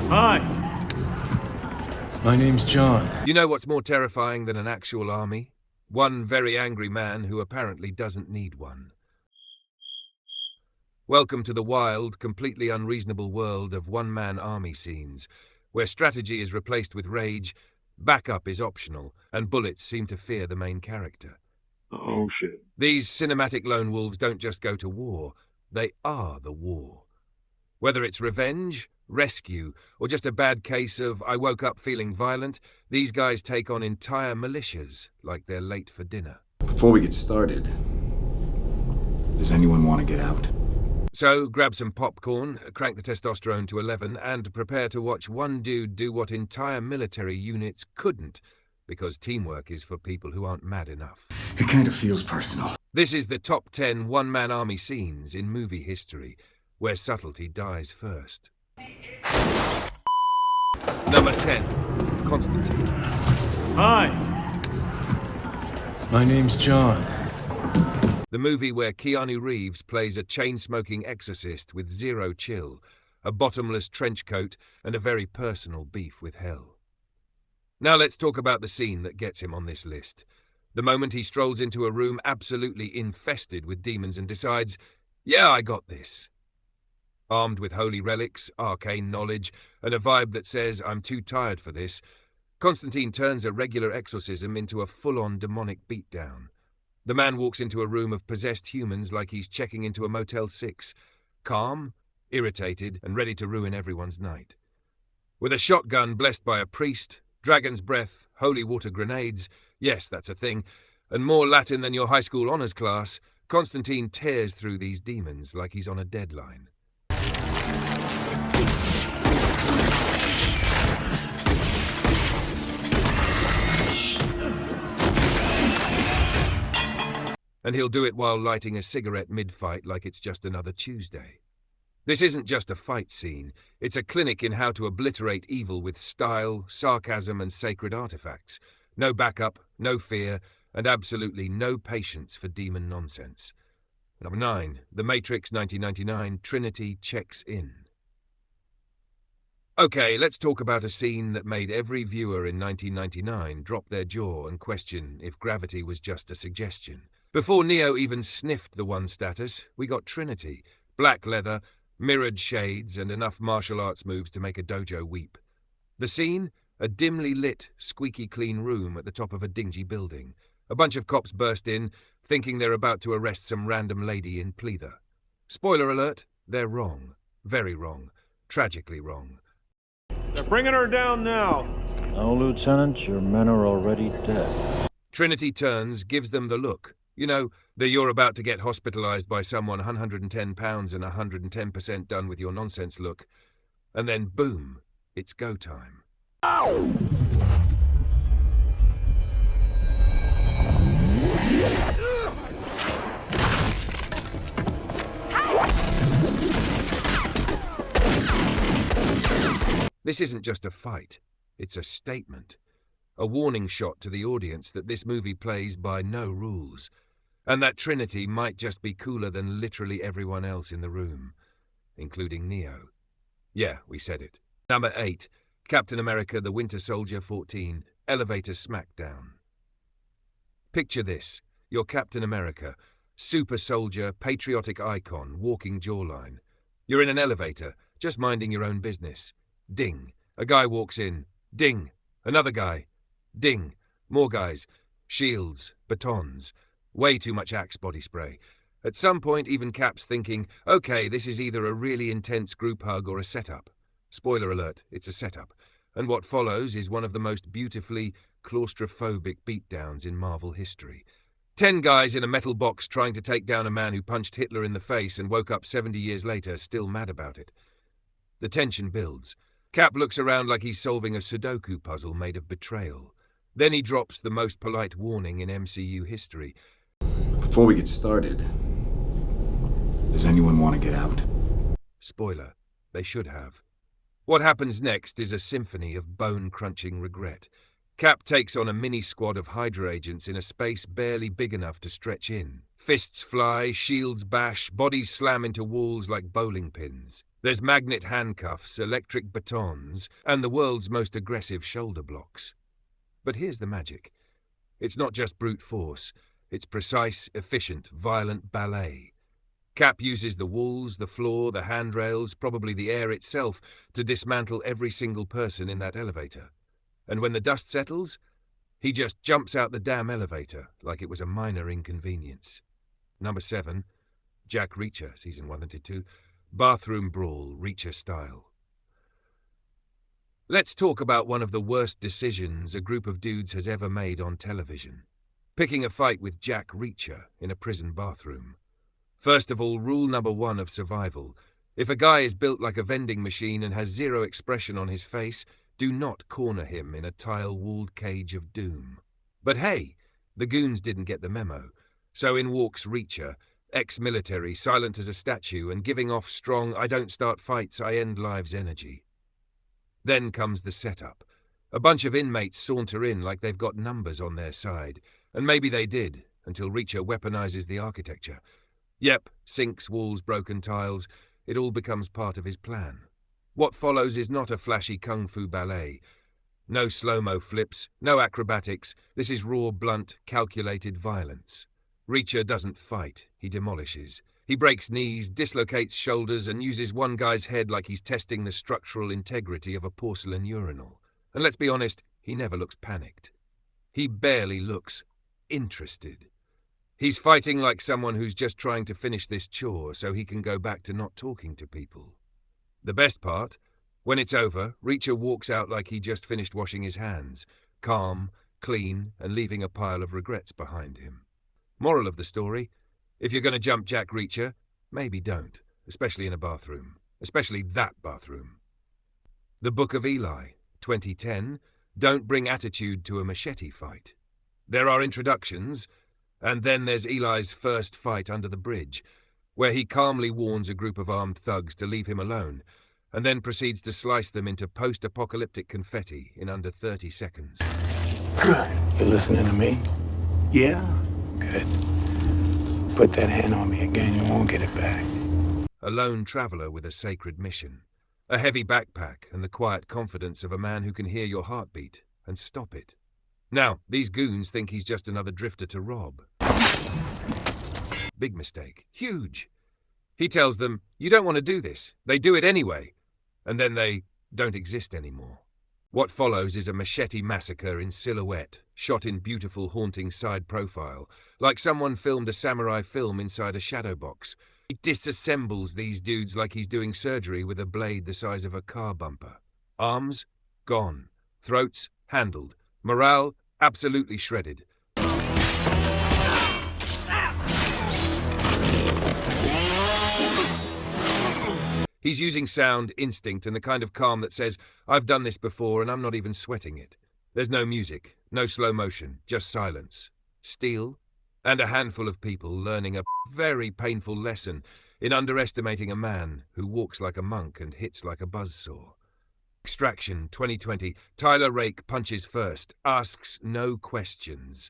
Hi. My name's John. You know what's more terrifying than an actual army? One very angry man who apparently doesn't need one. Welcome to the wild, completely unreasonable world of one-man army scenes, where strategy is replaced with rage, backup is optional, and bullets seem to fear the main character. Oh, shit. These cinematic lone wolves don't just go to war, they are the war. Whether it's revenge, rescue, or just a bad case of I woke up feeling violent, these guys take on entire militias like they're late for dinner. Before we get started, does anyone want to get out? So grab some popcorn, crank the testosterone to 11, and prepare to watch one dude do what entire military units couldn't, because teamwork is for people who aren't mad enough. It kind of feels personal. This is the top 10 one-man army scenes in movie history, where subtlety dies first. Number 10, Constantine. Hi. My name's John. The movie where Keanu Reeves plays a chain-smoking exorcist with zero chill, a bottomless trench coat, and a very personal beef with hell. Now let's talk about the scene that gets him on this list. The moment he strolls into a room absolutely infested with demons and decides, yeah, I got this. Armed with holy relics, arcane knowledge, and a vibe that says, I'm too tired for this, Constantine turns a regular exorcism into a full-on demonic beatdown. The man walks into a room of possessed humans like he's checking into a Motel 6, calm, irritated, and ready to ruin everyone's night. With a shotgun blessed by a priest, dragon's breath, holy water grenades, yes, that's a thing, and more Latin than your high school honors class, Constantine tears through these demons like he's on a deadline. And he'll do it while lighting a cigarette mid-fight like it's just another Tuesday. This isn't just a fight scene, it's a clinic in how to obliterate evil with style, sarcasm, and sacred artifacts. No backup, no fear, and absolutely no patience for demon nonsense. Number 9, The Matrix 1999, Trinity checks in. Okay, let's talk about a scene that made every viewer in 1999 drop their jaw and question if gravity was just a suggestion. Before Neo even sniffed the one status, we got Trinity, black leather, mirrored shades, and enough martial arts moves to make a dojo weep. The scene? A dimly lit, squeaky clean room at the top of a dingy building. A bunch of cops burst in, thinking they're about to arrest some random lady in pleather. Spoiler alert, they're wrong. Very wrong. Tragically wrong. They're bringing her down now. No, Lieutenant, your men are already dead. Trinity turns, gives them the look. You know, that you're about to get hospitalized by someone 110 pounds and 110% done with your nonsense look. And then boom, it's go time. Ow! This isn't just a fight, it's a statement. A warning shot to the audience that this movie plays by no rules, and that Trinity might just be cooler than literally everyone else in the room, including Neo. Yeah, we said it. Number 8, Captain America the Winter Soldier 14, Elevator Smackdown. Picture this, you're Captain America, super soldier, patriotic icon, walking jawline. You're in an elevator, just minding your own business. Ding, a guy walks in. Ding, another guy. Ding, more guys. Shields, batons. Way too much Axe body spray. At some point, even Cap's thinking, okay, this is either a really intense group hug or a setup. Spoiler alert, it's a setup. And what follows is one of the most beautifully claustrophobic beatdowns in Marvel history. 10 guys in a metal box trying to take down a man who punched Hitler in the face and woke up 70 years later still mad about it. The tension builds. Cap looks around like he's solving a Sudoku puzzle made of betrayal. Then he drops the most polite warning in MCU history. Before we get started, does anyone want to get out? Spoiler, they should have. What happens next is a symphony of bone-crunching regret. Cap takes on a mini-squad of Hydra agents in a space barely big enough to stretch in. Fists fly, shields bash, bodies slam into walls like bowling pins. There's magnet handcuffs, electric batons, and the world's most aggressive shoulder blocks. But here's the magic. It's not just brute force. It's precise, efficient, violent ballet. Cap uses the walls, the floor, the handrails, probably the air itself, to dismantle every single person in that elevator. And when the dust settles, he just jumps out the damn elevator like it was a minor inconvenience. Number 7, Jack Reacher, Season 1 and 2, bathroom brawl, Reacher style. Let's talk about one of the worst decisions a group of dudes has ever made on television. Picking a fight with Jack Reacher in a prison bathroom. First of all, rule number 1 of survival. If a guy is built like a vending machine and has zero expression on his face, do not corner him in a tile-walled cage of doom. But hey, the goons didn't get the memo. So in walks Reacher, ex-military, silent as a statue, and giving off strong, I don't start fights, I end lives energy. Then comes the setup. A bunch of inmates saunter in like they've got numbers on their side, and maybe they did, until Reacher weaponizes the architecture. Yep, sinks, walls, broken tiles, it all becomes part of his plan. What follows is not a flashy kung fu ballet. No slow-mo flips, no acrobatics, this is raw, blunt, calculated violence. Reacher doesn't fight, he demolishes. He breaks knees, dislocates shoulders, and uses one guy's head like he's testing the structural integrity of a porcelain urinal. And let's be honest, he never looks panicked. He barely looks interested. He's fighting like someone who's just trying to finish this chore so he can go back to not talking to people. The best part, when it's over, Reacher walks out like he just finished washing his hands, calm, clean, and leaving a pile of regrets behind him. Moral of the story, if you're going to jump Jack Reacher, maybe don't, especially in a bathroom, especially that bathroom. The Book of Eli, 2010, don't bring attitude to a machete fight. There are introductions, and then there's Eli's first fight under the bridge, where he calmly warns a group of armed thugs to leave him alone, and then proceeds to slice them into post-apocalyptic confetti in under 30 seconds. Good. You listening to me? Yeah. Good. Put that hand on me again, you won't get it back. A lone traveler with a sacred mission. A heavy backpack and the quiet confidence of a man who can hear your heartbeat and stop it. Now, these goons think he's just another drifter to rob. Big mistake. Huge. He tells them, you don't want to do this. They do it anyway. And then they don't exist anymore. What follows is a machete massacre in silhouette, shot in beautiful, haunting side profile, like someone filmed a samurai film inside a shadow box. He disassembles these dudes like he's doing surgery with a blade the size of a car bumper. Arms? Gone. Throats? Handled. Morale? Absolutely shredded. He's using sound, instinct, and the kind of calm that says, I've done this before and I'm not even sweating it. There's no music, no slow motion, just silence, steel, and a handful of people learning a very painful lesson in underestimating a man who walks like a monk and hits like a buzzsaw. Extraction 2020, Tyler Rake punches first, asks no questions.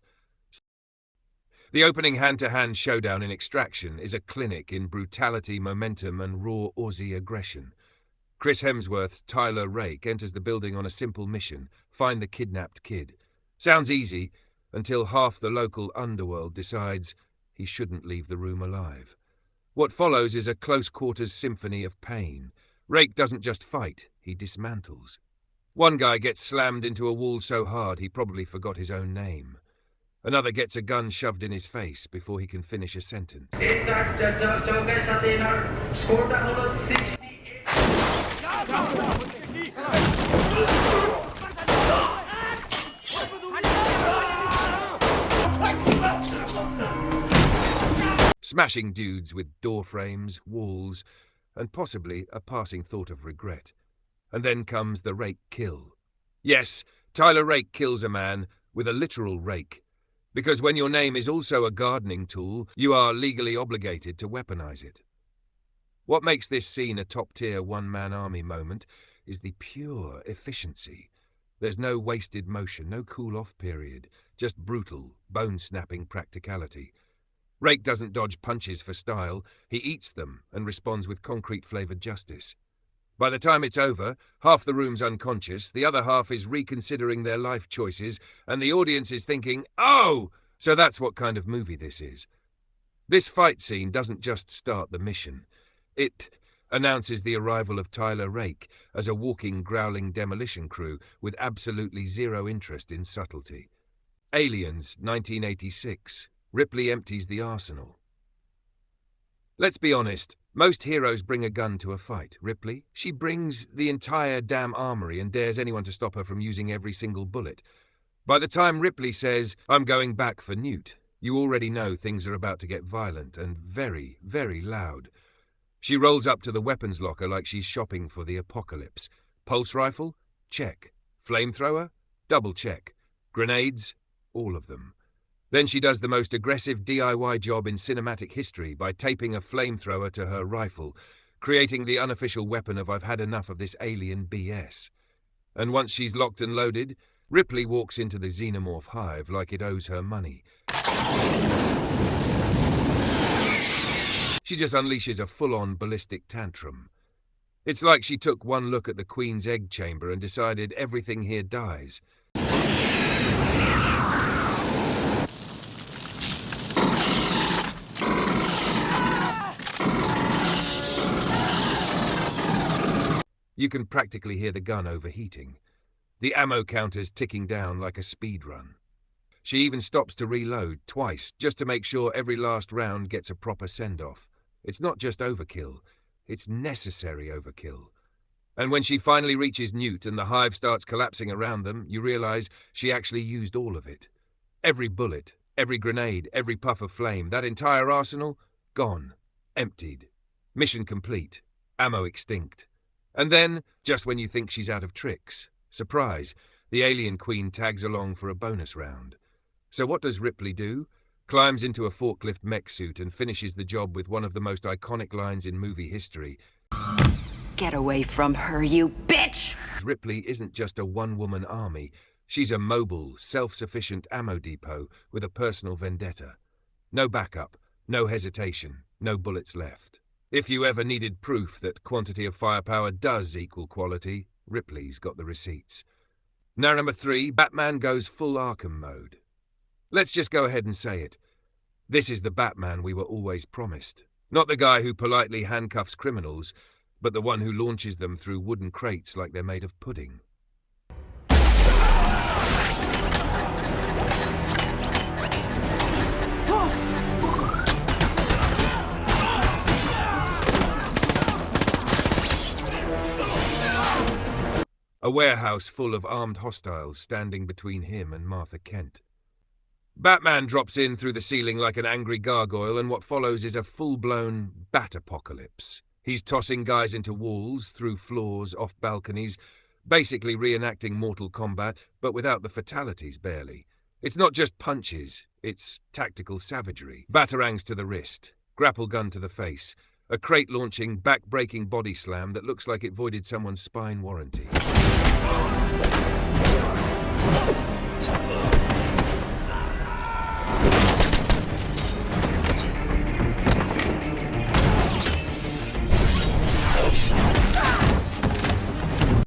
The opening hand-to-hand showdown in Extraction is a clinic in brutality, momentum, and raw Aussie aggression. Chris Hemsworth's Tyler Rake enters the building on a simple mission, find the kidnapped kid. Sounds easy, until half the local underworld decides he shouldn't leave the room alive. What follows is a close-quarters symphony of pain. Rake doesn't just fight, he dismantles. One guy gets slammed into a wall so hard he probably forgot his own name. Another gets a gun shoved in his face before he can finish a sentence. Smashing dudes with door frames, walls, and possibly a passing thought of regret. And then comes the rake kill. Yes, Tyler Rake kills a man with a literal rake. Because when your name is also a gardening tool, you are legally obligated to weaponize it. What makes this scene a top-tier one-man army moment is the pure efficiency. There's no wasted motion, no cool-off period, just brutal, bone-snapping practicality. Rake doesn't dodge punches for style, he eats them and responds with concrete-flavoured justice. By the time it's over, half the room's unconscious, the other half is reconsidering their life choices, and the audience is thinking, "Oh!" So that's what kind of movie this is. This fight scene doesn't just start the mission. It announces the arrival of Tyler Rake as a walking, growling demolition crew with absolutely zero interest in subtlety. Aliens, 1986. Ripley empties the arsenal. Let's be honest, most heroes bring a gun to a fight. Ripley, she brings the entire damn armory and dares anyone to stop her from using every single bullet. By the time Ripley says, "I'm going back for Newt," you already know things are about to get violent and very, very loud. She rolls up to the weapons locker like she's shopping for the apocalypse. Pulse rifle? Check. Flamethrower? Double check. Grenades? All of them. Then she does the most aggressive DIY job in cinematic history by taping a flamethrower to her rifle, creating the unofficial weapon of "I've had enough of this alien BS." And once she's locked and loaded, Ripley walks into the xenomorph hive like it owes her money. She just unleashes a full-on ballistic tantrum. It's like she took one look at the Queen's egg chamber and decided everything here dies. You can practically hear the gun overheating. The ammo counter's ticking down like a speed run. She even stops to reload twice just to make sure every last round gets a proper send-off. It's not just overkill, it's necessary overkill. And when she finally reaches Newt and the hive starts collapsing around them, you realize she actually used all of it. Every bullet, every grenade, every puff of flame, that entire arsenal, gone, emptied. Mission complete, ammo extinct. And then, just when you think she's out of tricks, surprise, the alien queen tags along for a bonus round. So what does Ripley do? Climbs into a forklift mech suit and finishes the job with one of the most iconic lines in movie history. Get away from her, you bitch! Ripley isn't just a one-woman army. She's a mobile, self-sufficient ammo depot with a personal vendetta. No backup, no hesitation, no bullets left. If you ever needed proof that quantity of firepower does equal quality, Ripley's got the receipts. Now number 3, Batman goes full Arkham mode. Let's just go ahead and say it. This is the Batman we were always promised. Not the guy who politely handcuffs criminals, but the one who launches them through wooden crates like they're made of pudding. A warehouse full of armed hostiles standing between him and Martha Kent. Batman drops in through the ceiling like an angry gargoyle, and what follows is a full-blown bat apocalypse. He's tossing guys into walls, through floors, off balconies, basically reenacting Mortal Kombat, but without the fatalities, barely. It's not just punches, it's tactical savagery. Batarangs to the wrist, grapple gun to the face, a crate-launching, back-breaking body slam that looks like it voided someone's spine warranty.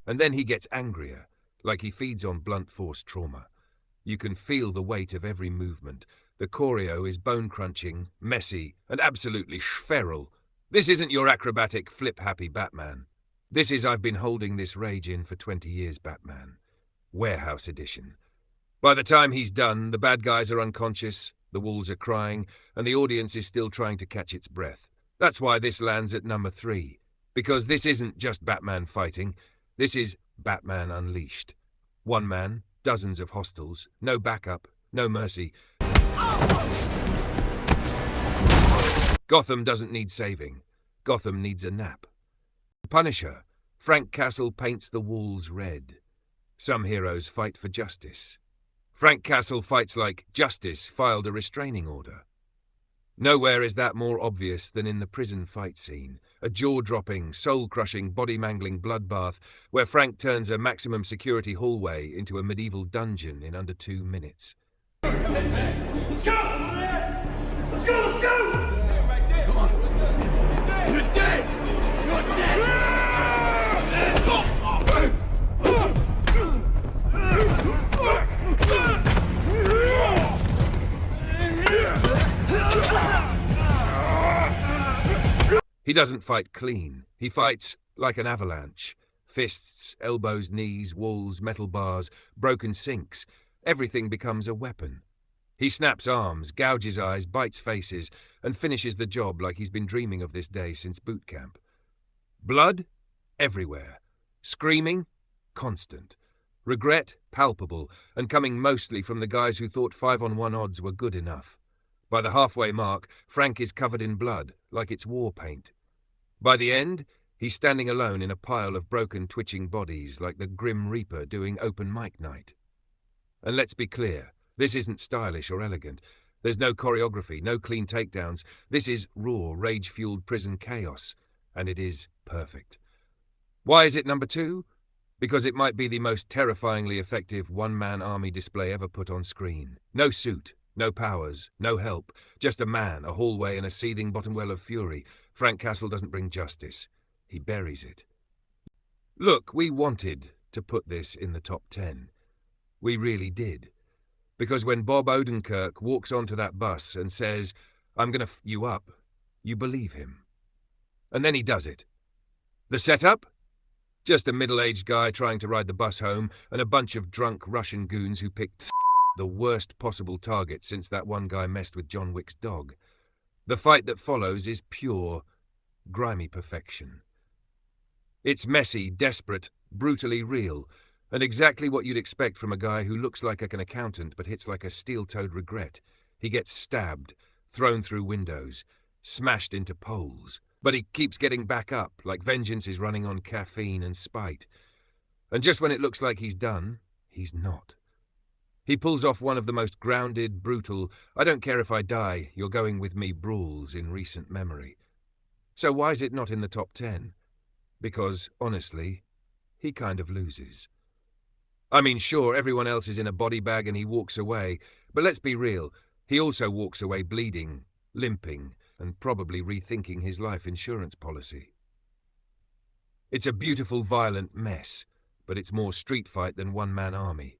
And then he gets angrier, like he feeds on blunt force trauma. You can feel the weight of every movement. The choreo is bone-crunching, messy, and absolutely feral. This isn't your acrobatic, flip-happy Batman. This is I've been holding this rage in for 20 years Batman. Warehouse edition. By the time he's done, the bad guys are unconscious, the walls are crying, and the audience is still trying to catch its breath. That's why this lands at number 3. Because this isn't just Batman fighting. This is Batman Unleashed. One man, dozens of hostiles, no backup, no mercy. Gotham doesn't need saving. Gotham needs a nap. Punisher. Frank Castle paints the walls red. Some heroes fight for justice. Frank Castle fights like justice filed a restraining order. Nowhere is that more obvious than in the prison fight scene, a jaw-dropping, soul-crushing, body-mangling bloodbath where Frank turns a maximum security hallway into a medieval dungeon in under 2 minutes. Let's go! Let's go! Let's go! Come on. You're dead! You're dead! Let's go! He doesn't fight clean. He fights like an avalanche. Fists, elbows, knees, walls, metal bars, broken sinks. Everything becomes a weapon. He snaps arms, gouges eyes, bites faces, and finishes the job like he's been dreaming of this day since boot camp. Blood? Everywhere. Screaming? Constant. Regret? Palpable, and coming mostly from the guys who thought 5-on-1 odds were good enough. By the halfway mark, Frank is covered in blood, like it's war paint. By the end, he's standing alone in a pile of broken, twitching bodies like the Grim Reaper doing open mic night. And let's be clear, this isn't stylish or elegant. There's no choreography, no clean takedowns. This is raw, rage-fueled prison chaos, and it is perfect. Why is it number 2? Because it might be the most terrifyingly effective one-man army display ever put on screen. No suit, no powers, no help, just a man, a hallway, and a seething bottom well of fury. Frank Castle doesn't bring justice. He buries it. Look, we wanted to put this in the top 10. We really did. Because when Bob Odenkirk walks onto that bus and says, "I'm going to f you up," you believe him. And then he does it. The setup? Just a middle-aged guy trying to ride the bus home and a bunch of drunk Russian goons who picked the worst possible target since that one guy messed with John Wick's dog. The fight that follows is pure, grimy perfection. It's messy, desperate, brutally real, and exactly what you'd expect from a guy who looks like an accountant but hits like a steel-toed regret. He gets stabbed, thrown through windows, smashed into poles, but he keeps getting back up like vengeance is running on caffeine and spite. And just when it looks like he's done, he's not. He pulls off one of the most grounded, brutal, I don't care if I die, you're going with me brawls in recent memory. So why is it not in the top 10? Because, honestly, he kind of loses. I mean, sure, everyone else is in a body bag and he walks away, but let's be real, he also walks away bleeding, limping, and probably rethinking his life insurance policy. It's a beautiful, violent mess, but it's more street fight than one-man army.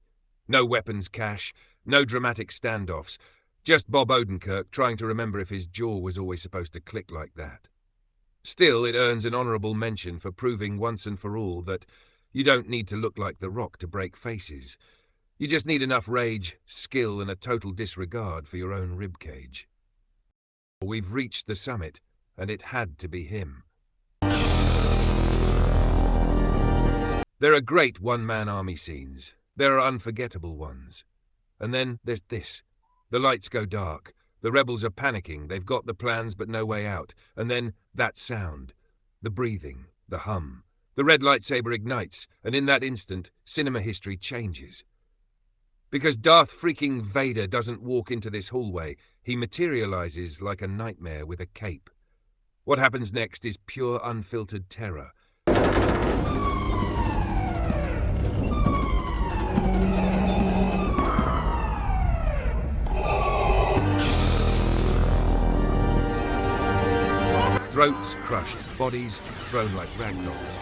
No weapons cache, no dramatic standoffs, just Bob Odenkirk trying to remember if his jaw was always supposed to click like that. Still, it earns an honourable mention for proving once and for all that you don't need to look like The Rock to break faces. You just need enough rage, skill, and a total disregard for your own ribcage. We've reached the summit, and it had to be him. There are great one-man army scenes. There are unforgettable ones. And then there's this. The lights go dark. The rebels are panicking. They've got the plans but no way out. And then that sound. The breathing. The hum. The red lightsaber ignites, and in that instant, cinema history changes. Because Darth freaking Vader doesn't walk into this hallway. He materializes like a nightmare with a cape. What happens next is pure unfiltered terror. Throats crushed, bodies thrown like ragdolls.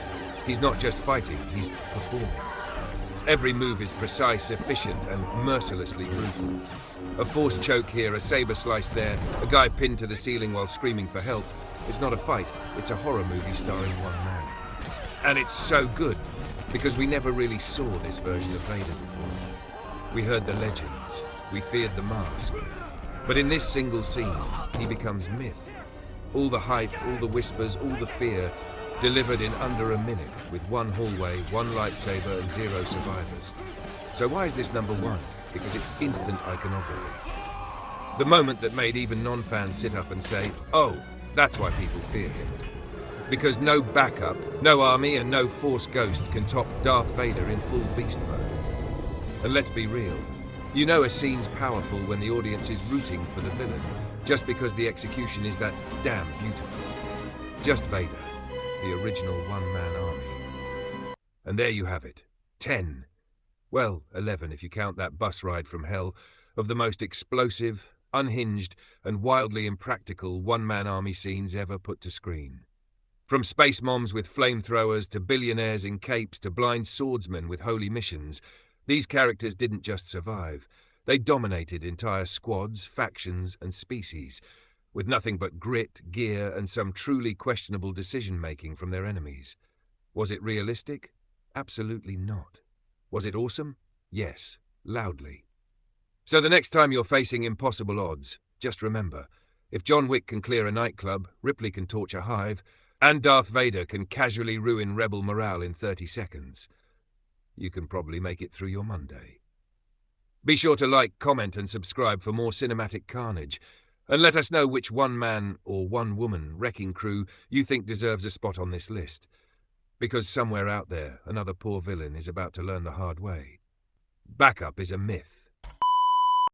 He's not just fighting, he's performing. Every move is precise, efficient, and mercilessly brutal. A force choke here, a saber slice there, a guy pinned to the ceiling while screaming for help. It's not a fight, it's a horror movie starring one man. And it's so good, because we never really saw this version of Vader before. We heard the legends, we feared the mask. But in this single scene, he becomes myth. All the hype, all the whispers, all the fear, delivered in under a minute with one hallway, one lightsaber, and 0 survivors. So why is this number 1? Because it's instant iconography. The moment that made even non-fans sit up and say, oh, that's why people fear him. Because no backup, no army, and no Force ghost can top Darth Vader in full beast mode. And let's be real, you know a scene's powerful when the audience is rooting for the villain. just because the execution is that damn beautiful. Just Vader, the original one-man army. And there you have it. 10. Well, 11 if you count that bus ride from hell, of the most explosive, unhinged, and wildly impractical one-man army scenes ever put to screen. From space moms with flamethrowers to billionaires in capes to blind swordsmen with holy missions, these characters didn't just survive. They dominated entire squads, factions, and species, with nothing but grit, gear, and some truly questionable decision-making from their enemies. Was it realistic? Absolutely not. Was it awesome? Yes, loudly. So the next time you're facing impossible odds, just remember, if John Wick can clear a nightclub, Ripley can torch a hive, and Darth Vader can casually ruin rebel morale in 30 seconds, you can probably make it through your Monday. Be sure to like, comment, and subscribe for more cinematic carnage, and let us know which one-man or one-woman wrecking crew you think deserves a spot on this list, because somewhere out there, another poor villain is about to learn the hard way. Backup is a myth.